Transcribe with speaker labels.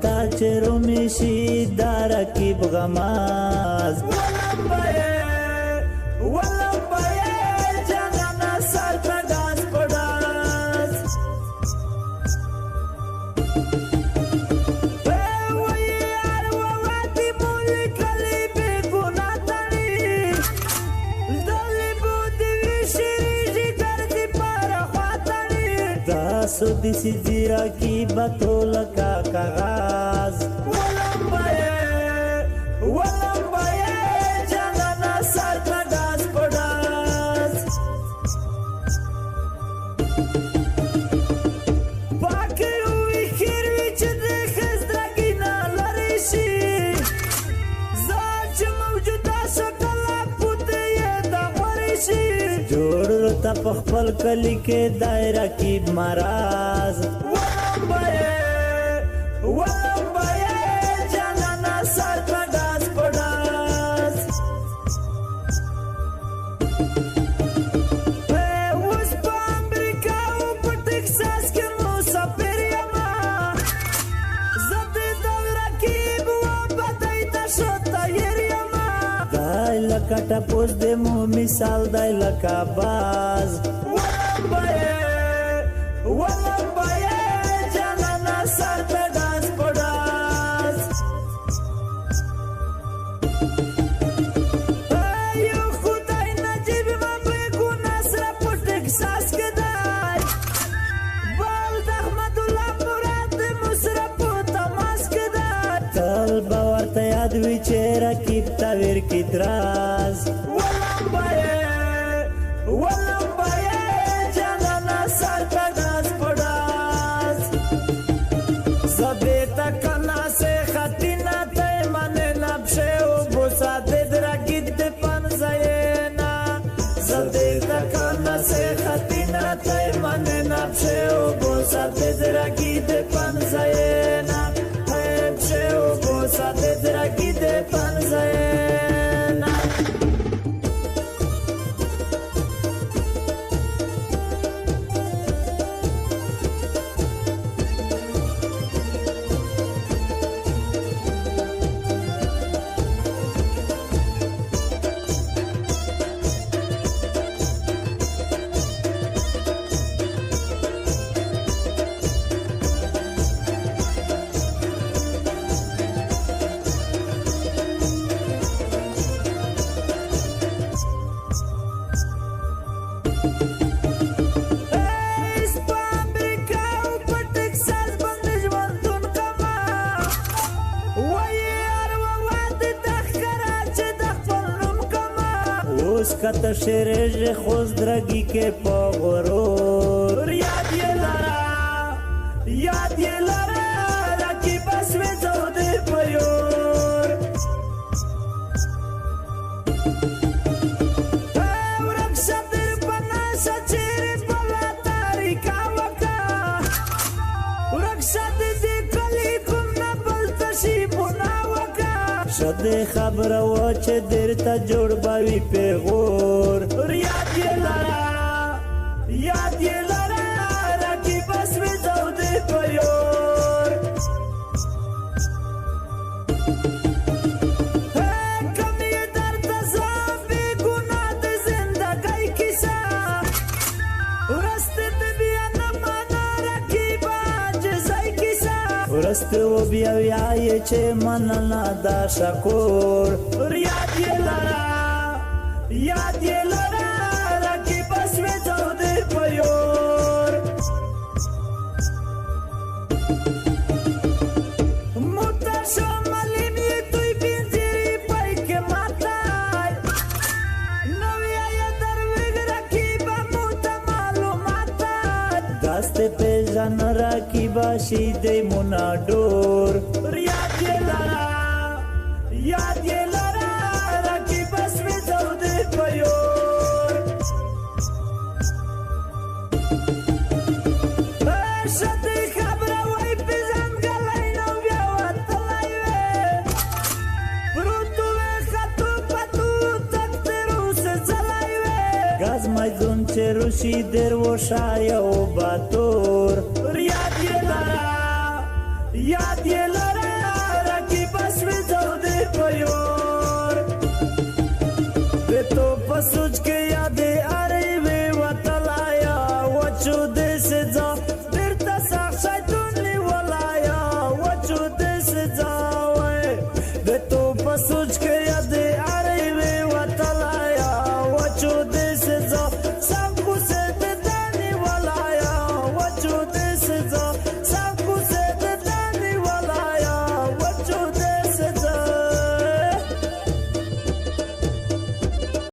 Speaker 1: تا چې رومي شي دا رقیب غماز ولمبه جانانا سر په ډاس په ډاس تاسو دسی زیرا کی بطول کا کاغاز ولمبه جانانا سر په ډاس په ډاس پاکې وي خیر وي چې د خزدرګي نه لرې شي زه چې موجوده شکل پوته یې د غوړې شي جوړ ته په خپل کلي کې دایره کې مراز ولمبه جانانا سر په ډاس په ډاس اوس په امریکا او په ټکساس کې مسافر یمه زه د دغه رقیب وبدۍ ته ښه تیار یمه دی لکه ټپوس د مو مثال دی لکه باز ولمبه جانانا سر په ډاس په ډاس یو خدای نجیب ما بګو نصر په ټکساس کې دی بل د احمد الله مراد مصرف په تماس کې دی تل به ورته یاد وي چې رقیب ته ور کې دراز ولمبه جانانا سر په ډاس په ډاس زبیتا کنا سے خطینا تے من نبشه و بوسا دے درگید دے پنزاینا زبیتا کنا سے خطینا تے من نبشه و بوسا دے درگید دے پنزاینا نبشه و بوسا دے درگید دے پنزاینا اوس کته شیرج خوز درگی کې په غرور یاد یې لرا رقیب اسوي ته دې پيور ورک شتر پنا سچیر په تاریکا وکا ورک شت دې کلی کوم نه بل تشي بنا وکا شد خبر و چې درته جوړ باوي پیغور یاد یې لرا رقیب اسوي ته دې پيور کم یې درته زه بې ګناه د زندګۍ کیسه ورسته دې بیا نه مانا رقیب عاجزۍ کیسه ورسته و بیا وایې چې مننه دا شکور یاد یې لرا رقیب اسوي ته دې پيور متشم علیم یې توی پنځيري پای کې ماتای نوې آیا درویګ رقیب مو ته معلومات داسته پیژن رقیب شي دې مناډور یاد یې لرا رقیب اسوي ته دې پيور شته خبره وای پېژن غلای نو بیا وتلای وې پروتو خطو پتو تک روس ځلای وې غاز مایزون چې روشي در و شای او باتور یاد یې یاد یې له